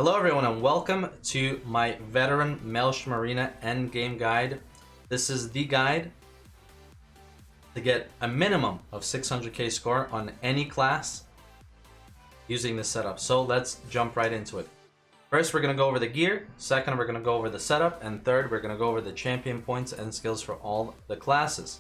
Hello everyone and welcome to my Veteran Maelstrom Arena endgame guide. This is the guide to get a minimum of 600k score on any class using this setup. So let's jump right into it. First we're going to go over the gear, second we're going to go over the setup, and third we're going to go over the champion points and skills for all the classes.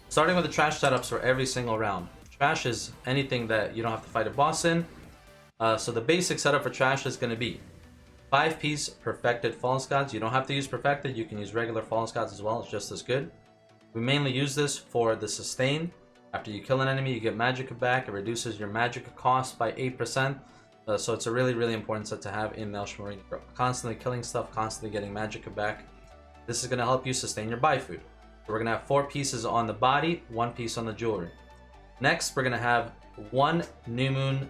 Starting with the trash setups for every single round. Trash is anything that you don't have to fight a boss in. So the basic setup for trash is going to be 5-piece perfected false gods. You don't have to use perfected, you can use regular false gods as well, it's just as good. We mainly use this for the sustain. After you kill an enemy, you get magicka back. It reduces your magicka cost by 8%. So it's a really important set to have in Maelstrom Arena. Constantly killing stuff, constantly getting magicka back. This is going to help you sustain your buy food. So we're going to have 4 pieces on the body, 1 piece on the jewelry. Next, we're going to have 1 New Moon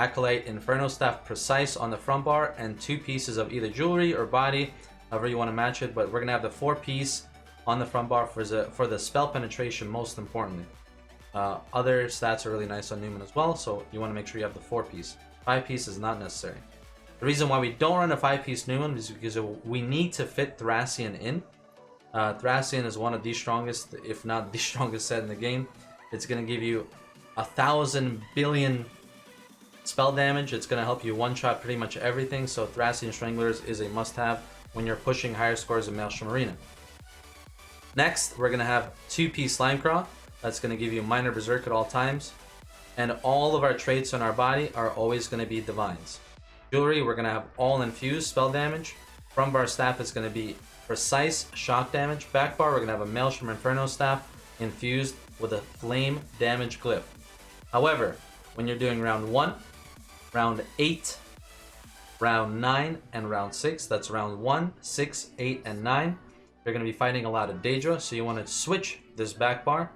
Acolyte Inferno Staff Precise on the front bar and 2 pieces of either jewelry or body, however you want to match it. But we're going to have the 4-piece on the front bar for the spell penetration, most importantly. Other stats are really nice on Newman as well, so you want to make sure you have the 4-piece. 5-piece is not necessary. The reason why we don't run a 5-piece Newman is because we need to fit Thracian in. Thracian is one of the strongest, if not the strongest set in the game. It's going to give you 1,000 billion spell damage. It's going to help you one-shot pretty much everything, so Thracian Stranglers is a must-have when you're pushing higher scores in Maelstrom Arena. Next, we're going to have 2-piece Magcro. That's going to give you minor berserk at all times. And all of our traits on our body are always going to be divines. Jewelry, we're going to have all infused spell damage. Front bar staff is going to be precise shock damage. Back bar, we're going to have a Maelstrom Inferno staff infused with a flame damage glyph. However, when you're doing round 1, round 8, round 9, and round 6, that's round 1, 6, 8, and 9, you're going to be fighting a lot of Daedra, so you want to switch this back bar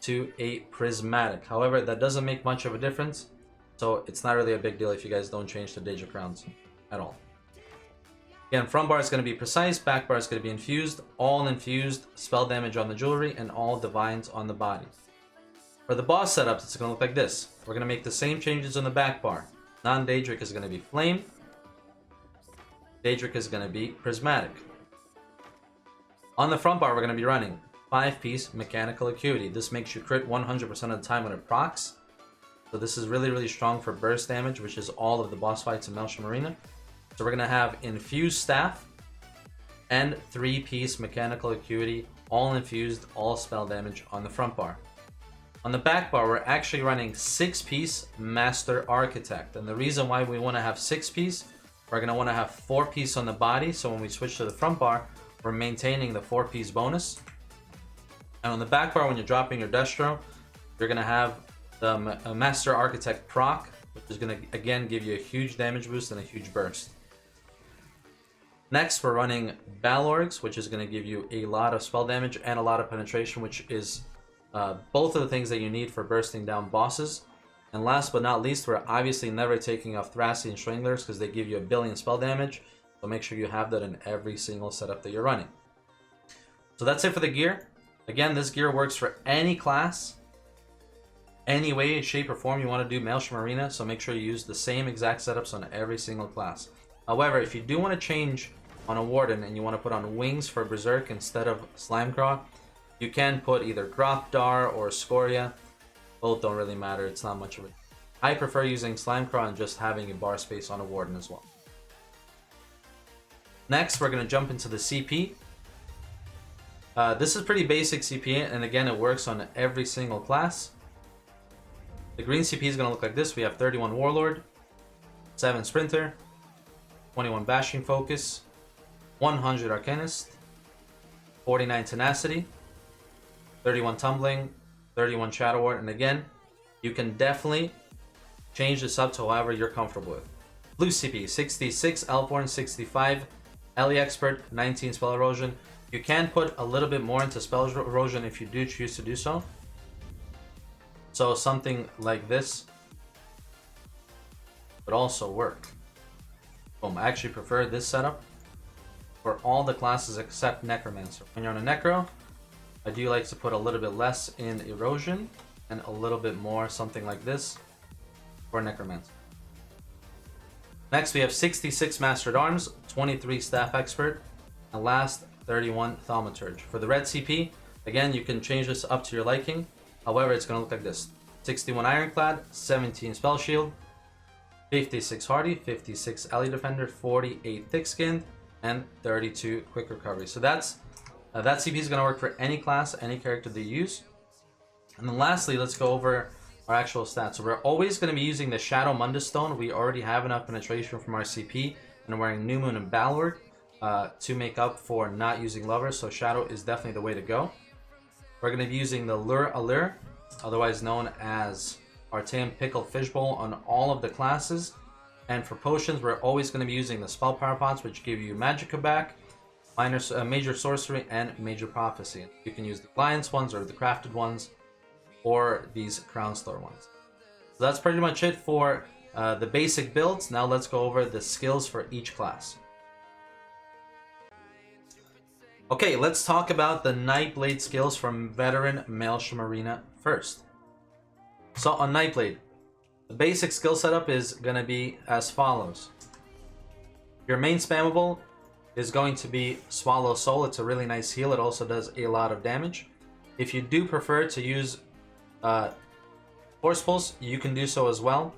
to a prismatic. However, that doesn't make much of a difference, so it's not really a big deal if you guys don't change to Daedra crowns at all. Again, front bar is going to be precise, back bar is going to be infused, all infused spell damage on the jewelry, and all divines on the body. For the boss setups, it's going to look like this. We're going to make the same changes on the back bar. Non-Daedric is going to be flame. Daedric is going to be prismatic. On the front bar, we're going to be running 5-piece mechanical acuity. This makes you crit 100% of the time when it procs. So this is really strong for burst damage, which is all of the boss fights in Maelstrom Arena. So we're going to have infused staff and 3-piece mechanical acuity, all infused, all spell damage on the front bar. On the back bar, we're actually running 6-piece Master Architect. And the reason why we want to have 6-piece, we're going to want to have 4-piece on the body. So when we switch to the front bar, we're maintaining the 4-piece bonus. And on the back bar, when you're dropping your Destro, you're going to have the Master Architect proc, which is going to, again, give you a huge damage boost and a huge burst. Next, we're running Balorgs, which is going to give you a lot of spell damage and a lot of penetration, which is both of the things that you need for bursting down bosses. And last but not least, we're obviously never taking off Thracian Stranglers because they give you 1 billion spell damage. So make sure you have that in every single setup that you're running. So that's it for the gear. Again, this gear works for any class, any way, shape, or form you want to do Maelstrom Arena. So make sure you use the same exact setups on every single class. However, if you do want to change on a Warden and you want to put on Wings for Berserk instead of Slimecraw, you can put either Grothdar or Scoria. Both don't really matter, it's not much of it. I prefer using Slimecraw and just having a bar space on a Warden as well. Next, we're going to jump into the CP. This is pretty basic CP, and again, it works on every single class. The green CP is going to look like this. We have 31 Warlord, 7 Sprinter, 21 Bashing Focus, 100 Arcanist, 49 Tenacity, 31 Tumbling, 31 Shadow Ward, and again, you can definitely change this up to however you're comfortable with. Blue CP, 66 Elborn, 65 Ellie Expert, 19 Spell Erosion. You can put a little bit more into Spell Erosion if you do choose to do so. So something like this would also work. Boom, I actually prefer this setup for all the classes except Necromancer. When you're on a Necro, I do like to put a little bit less in Erosion and a little bit more something like this for Necromancer. Next, we have 66 Master at Arms, 23 Staff Expert, and last 31 Thaumaturge. For the red CP, again, you can change this up to your liking. However, it's going to look like this: 61 Ironclad, 17 Spell Shield, 56 Hardy, 56 Alley Defender, 48 Thick Skinned, and 32 Quick Recovery. So that CP is going to work for any class, any character they use. And then lastly, let's go over our actual stats. So we're always going to be using the Shadow Mundus Stone. We already have enough penetration from our CP, and wearing New Moon and Balward to make up for not using Lover. So Shadow is definitely the way to go. We're going to be using the Lure Allure, otherwise known as Arteum Pickled Fishbowl, on all of the classes. And for potions, we're always going to be using the Spell Power Pots, which give you Magicka back, Major Sorcery, and Major Prophecy. You can use the Alliance ones or the crafted ones, or these Crown Store ones. So that's pretty much it for the basic builds. Now let's go over the skills for each class. Okay, let's talk about the Nightblade skills from veteran Maelstrom Arena first. So on Nightblade, the basic skill setup is going to be as follows. Your main spammable is going to be Swallow Soul. It's a really nice heal. It also does a lot of damage. If you do prefer to use Force Pulse, you can do so as well.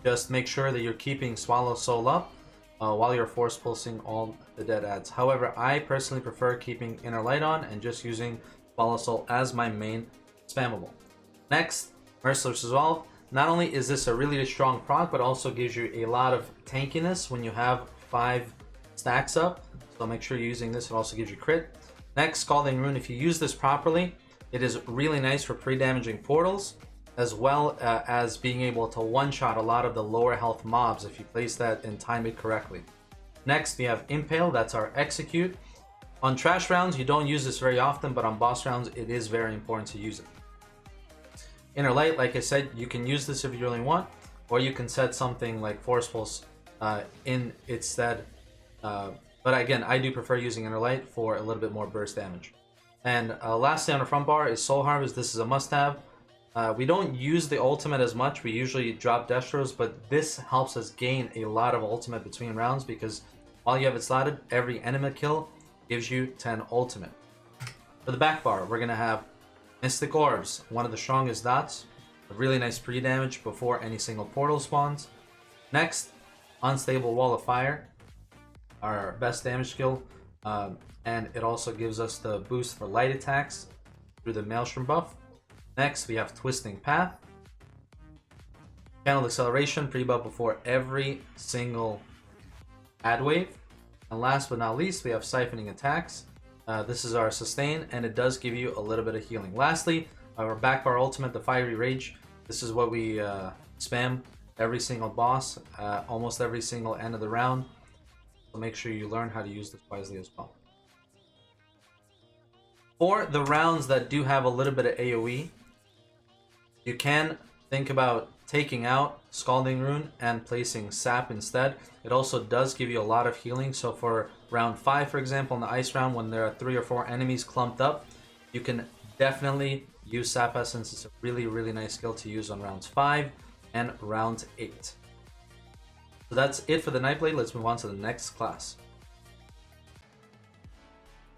Just make sure that you're keeping Swallow Soul up while you're Force Pulsing all the dead adds. However, I personally prefer keeping Inner Light on and just using Swallow Soul as my main spammable. Next, Merciless Resolve. Not only is this a really strong proc, but also gives you a lot of tankiness when you have 5 stacks up. So make sure you're using this. It also gives you crit. Next, Scalding Rune. If you use this properly, it is really nice for pre-damaging portals, as well as being able to one-shot a lot of the lower health mobs if you place that and time it correctly. Next, we have Impale. That's our Execute. On trash rounds, you don't use this very often, but on boss rounds, it is very important to use it. Inner Light, like I said, you can use this if you really want, or you can set something like Force Pulse in its stead. But again, I do prefer using Inner Light for a little bit more burst damage. And lastly on the front bar is Soul Harvest. This is a must-have. We don't use the ultimate as much. We usually drop Destros, but this helps us gain a lot of ultimate between rounds, because while you have it slotted, every enemy kill gives you 10 ultimate. For the back bar, we're going to have Mystic Orbs, one of the strongest dots. A really nice pre-damage before any single portal spawns. Next, Unstable Wall of Fire, our best damage skill. And it also gives us the boost for light attacks through the Maelstrom buff. Next, we have Twisting Path. Channel Acceleration, pre-buff before every single ad wave. And last but not least, we have Siphoning Attacks. This is our sustain, and it does give you a little bit of healing. Lastly, our back bar ultimate, the Fiery Rage. This is what we spam every single boss, almost every single end of the round. So make sure you learn how to use this wisely as well. For the rounds that do have a little bit of AoE, you can think about taking out Scalding Rune and placing Sap instead. It also does give you a lot of healing. So for round 5, for example, in the ice round, when there are 3 or 4 enemies clumped up, you can definitely use Sap Essence. It's a really, really nice skill to use on rounds 5 and round 8. So that's it for the Nightblade. Let's move on to the next class.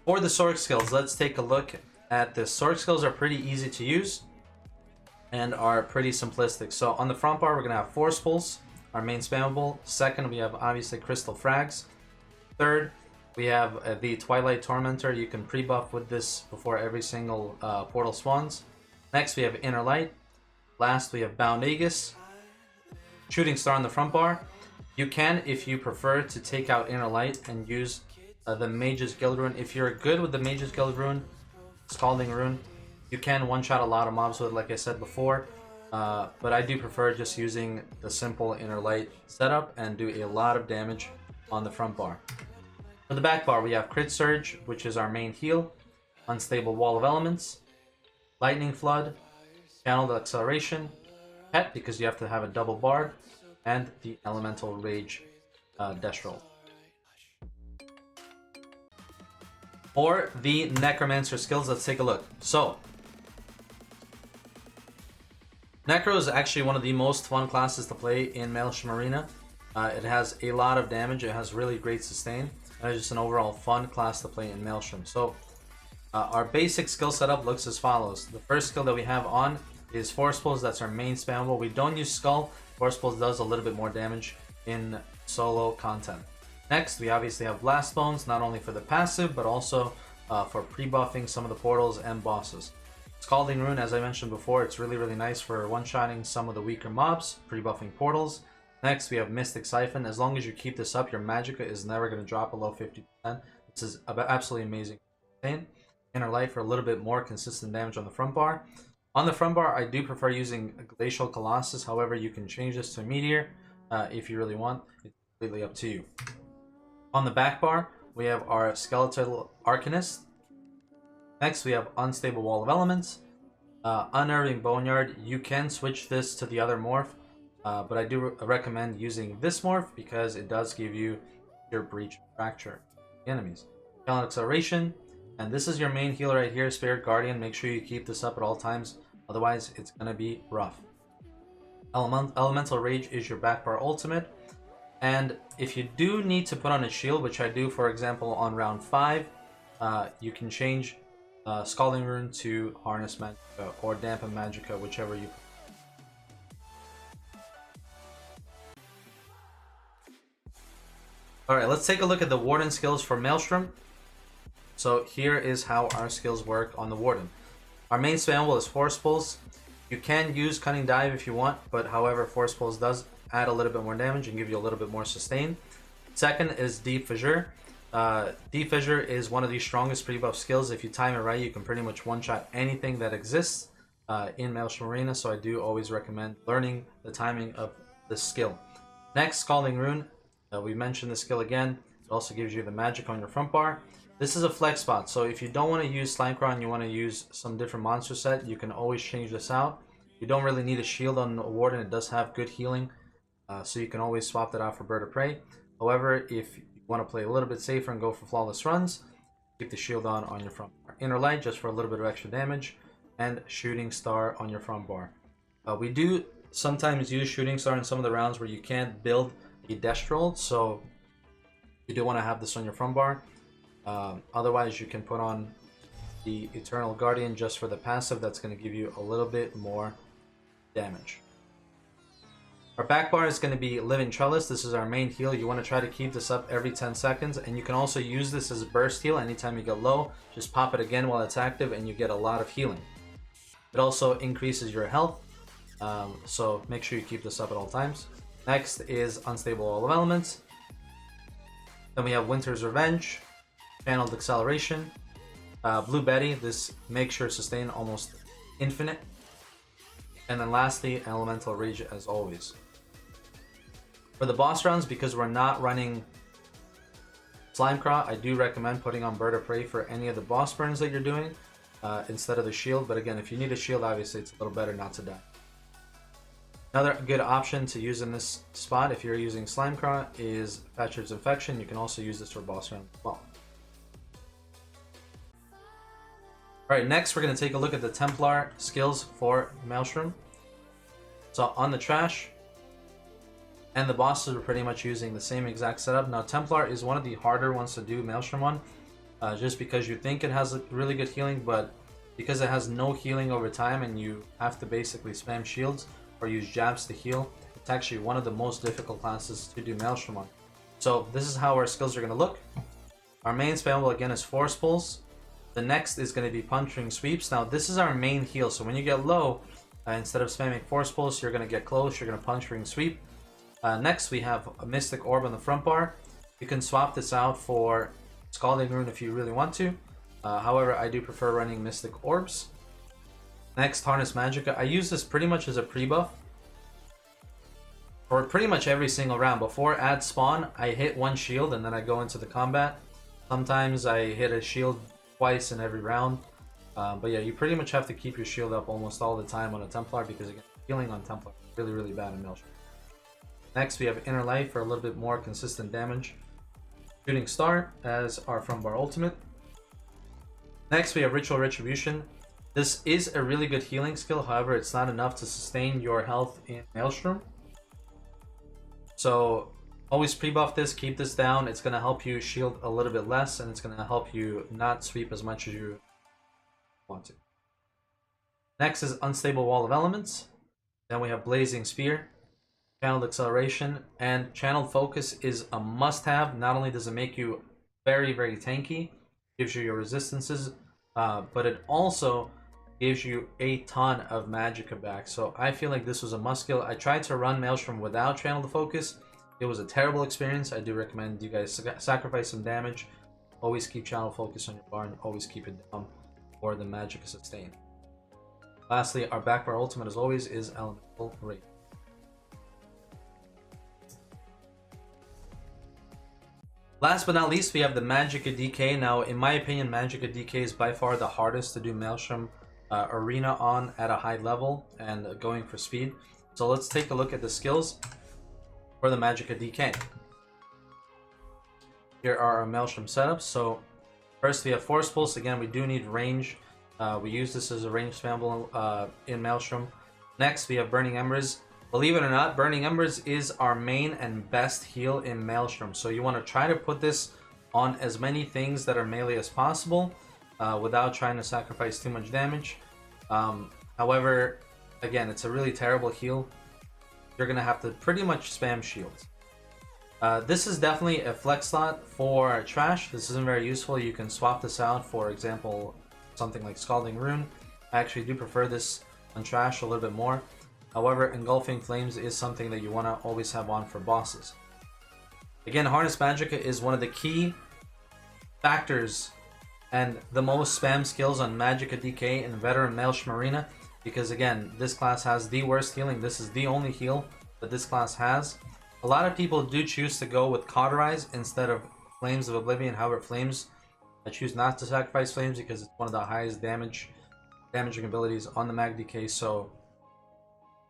For the Sorc skills, let's take a look at this. Sorc skills are pretty easy to use and are pretty simplistic. So on the front bar, we're going to have Force Pulse, our main spammable. Second, we have obviously Crystal Frags. Third, we have the Twilight Tormentor. You can pre-buff with this before every single portal spawns. Next, we have Inner Light. Last, we have Bound Aegis. Shooting Star on the front bar. You can, if you prefer, to take out Inner Light and use the Mage's Guild Rune. If you're good with the Mage's Guild Rune, Scalding Rune, you can one-shot a lot of mobs with it, like I said before. But I do prefer just using the simple Inner Light setup and do a lot of damage on the front bar. For the back bar, we have Crit Surge, which is our main heal, Unstable Wall of Elements, Lightning Flood, Channeled Acceleration, Pet, because you have to have a double bar, and the Elemental Rage Destral. For the Necromancer skills, let's take a look. So, Necro is actually one of the most fun classes to play in Maelstrom Arena. It has a lot of damage. It has really great sustain. And it's just an overall fun class to play in Maelstrom. So our basic skill setup looks as follows. The first skill that we have on is Force Pulls. That's our main spammable. We don't use Skull. Force Pulls does a little bit more damage in solo content. Next, we obviously have Blast Bones, not only for the passive, but also for pre-buffing some of the portals and bosses. Scalding Rune, as I mentioned before, it's really nice for one-shotting some of the weaker mobs, pre-buffing portals. Next, we have Mystic Siphon. As long as you keep this up, your Magicka is never going to drop below 50%. This is absolutely amazing. Inner Light for a little bit more consistent damage on the front bar. On the front bar, I do prefer using Glacial Colossus. However, you can change this to Meteor if you really want. It's completely up to you. On the back bar, we have our Skeletal Arcanist. Next, we have Unstable Wall of Elements. Unnerving Boneyard. You can switch this to the other morph, but I do recommend using this morph because it does give you your Breach Fracture enemies. Talent Acceleration. And this is your main healer right here, Spirit Guardian. Make sure you keep this up at all times. Otherwise, it's going to be rough. Elemental Rage is your back bar ultimate. And if you do need to put on a shield, which I do, for example, on round 5, you can change Scalding Rune to Harness Magicka or Dampen Magicka, whichever you prefer. Alright, let's take a look at the Warden skills for Maelstrom. So here is how our skills work on the Warden. Our main spammable is Force Pulls. You can use Cunning Dive if you want, but however, Force Pulls does add a little bit more damage and give you a little bit more sustain. Second is Deep Fissure. Deep Fissure is one of the strongest pre-buff skills. If you time it right, you can pretty much one-shot anything that exists in Maelstrom Arena, so I do always recommend learning the timing of this skill. Next, Scalding Rune. We mentioned the skill again. It also gives you the magic on your front bar. This is a flex spot, so if you don't want to use Slimecraw and you want to use some different monster set, you can always change this out. You don't really need a shield on the Warden. It does have good healing, so you can always swap that out for Bird of Prey. However, if you want to play a little bit safer and go for flawless runs, keep the shield on your front bar. Inner Light just for a little bit of extra damage, and Shooting Star on your front bar. We do sometimes use Shooting Star in some of the rounds where you can't build a Destral, so you do want to have this on your front bar. Otherwise, you can put on the Eternal Guardian just for the passive. That's going to give you a little bit more damage. Our back bar is going to be Living Trellis. This is our main heal. You want to try to keep this up every 10 seconds, and you can also use this as a burst heal. Anytime you get low, just pop it again while it's active, and you get a lot of healing. It also increases your health, so make sure you keep this up at all times. Next is Unstable Wall of Elements. Then we have Winter's Revenge. Channeled Acceleration, Blue Betty, this makes your sustain almost infinite, and then lastly, Elemental Rage as always. For the boss rounds, because we're not running Slimecraw, I do recommend putting on Bird of Prey for any of the boss burns that you're doing instead of the shield, but again, if you need a shield, obviously it's a little better not to die. Another good option to use in this spot if you're using Slimecraw is Thatcher's Infection. You can also use this for boss rounds as well. Alright, next we're going to take a look at the Templar skills for Maelstrom. So on the trash and the bosses are pretty much using the same exact setup. Now Templar is one of the harder ones to do Maelstrom on, just because you think it has a really good healing, but because it has no healing over time and you have to basically spam shields or use jabs to heal, it's actually one of the most difficult classes to do Maelstrom on. So this is how our skills are going to look. Our main spammable again is Force Pulls. The next is going to be Puncturing Sweeps. Now this is our main heal, so when you get low, instead of spamming Force Pulse, you're going to get close, you're going to Puncturing Sweep. Next we have a Mystic Orb on the front bar. You can swap this out for Scalding Rune if you really want to. However, I do prefer running Mystic Orbs. Next, Harness Magicka. I use this pretty much as a pre-buff for pretty much every single round. Before ad spawn, I hit one shield and then I go into the combat. Sometimes I hit a shield twice in every round, but yeah, you pretty much have to keep your shield up almost all the time on a Templar, because again, healing on Templar is really bad in Maelstrom. Next we have Inner Light for a little bit more consistent damage. Shooting Star as our front bar ultimate. Next we have Ritual Retribution. This is a really good healing skill, however it's not enough to sustain your health in Maelstrom. So always pre-buff this, keep this down. It's going to help you shield a little bit less, and it's going to help you not sweep as much as you want to. Next is Unstable Wall of Elements. Then we have Blazing Spear, Channeled Acceleration, and Channeled Focus is a must-have. Not only does it make you very, very tanky, gives you your resistances, but it also gives you a ton of magicka back. So I feel like this was a must kill. I tried to run Maelstrom without Channeled Focus. It was a terrible experience. I do recommend you guys sacrifice some damage. Always keep Channel Focus on your bar and always keep it down for the magicka sustain. Lastly, our backbar ultimate as always is Elemental Rage. Last but not least, we have the Magicka DK. Now, in my opinion, Magicka DK is by far the hardest to do Maelstrom Arena on at a high level and going for speed. So let's take a look at the skills for the Magicka DK. Here are our Maelstrom setups. So first we have Force Pulse. Again, we do need range. We use this as a range spammable in Maelstrom. Next, we have Burning Embers. Believe it or not, Burning Embers is our main and best heal in Maelstrom. So you want to try to put this on as many things that are melee as possible without trying to sacrifice too much damage. However, again, it's a really terrible heal. You're going to have to pretty much spam shields. This is definitely a flex slot for trash. This isn't very useful. You can swap this out, for example, something like Scalding Rune. I actually do prefer this on trash a little bit more. However, Engulfing Flames is something that you want to always have on for bosses. Again, Harness Magicka is one of the key factors and the most spam skills on Magicka DK in Veteran Maelstrom Arena, because again, this class has the worst healing. This is the only heal that this class has. A lot of people do choose to go with Cauterize instead of Flames of Oblivion. However, Flames, I choose not to sacrifice Flames because it's one of the highest damaging abilities on the Mag DK, so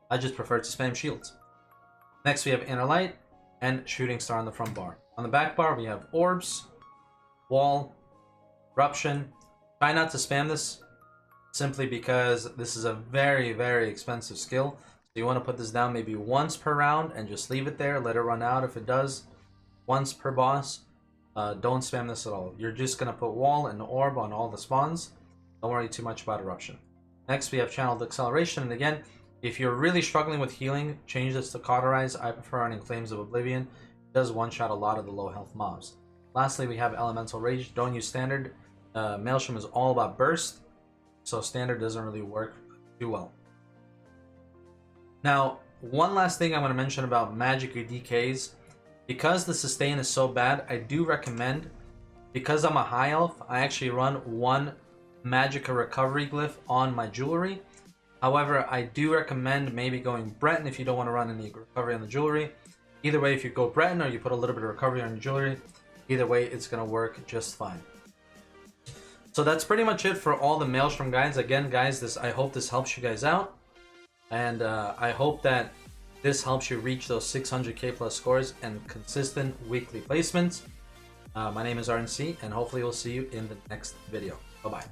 I just prefer to spam shields. Next, we have Inner Light and Shooting Star on the front bar. On the back bar, we have Orbs, Wall, Eruption. Try not to spam this simply because this is a very, very expensive skill. So you want to put this down maybe once per round and just leave it there. Let it run out if it does. Once per boss. Don't spam this at all. You're just going to put Wall and Orb on all the spawns. Don't worry too much about Eruption. Next, we have Channeled Acceleration. And again, if you're really struggling with healing, change this to Cauterize. I prefer running Flames of Oblivion. It does one-shot a lot of the low health mobs. Lastly, we have Elemental Rage. Don't use Standard. Maelstrom is all about burst, so Standard doesn't really work too well. Now, one last thing I want to mention about Magicka DKs. Because the sustain is so bad, I do recommend, because I'm a high elf, I actually run one Magicka Recovery Glyph on my jewelry. However, I do recommend maybe going Breton if you don't want to run any recovery on the jewelry. Either way, if you go Breton or you put a little bit of recovery on your jewelry, either way, it's going to work just fine. So that's pretty much it for all the Maelstrom guides. Again, guys, I hope this helps you guys out. And I hope that this helps you reach those 600k plus scores and consistent weekly placements. My name is RNC, and hopefully we'll see you in the next video. Bye-bye.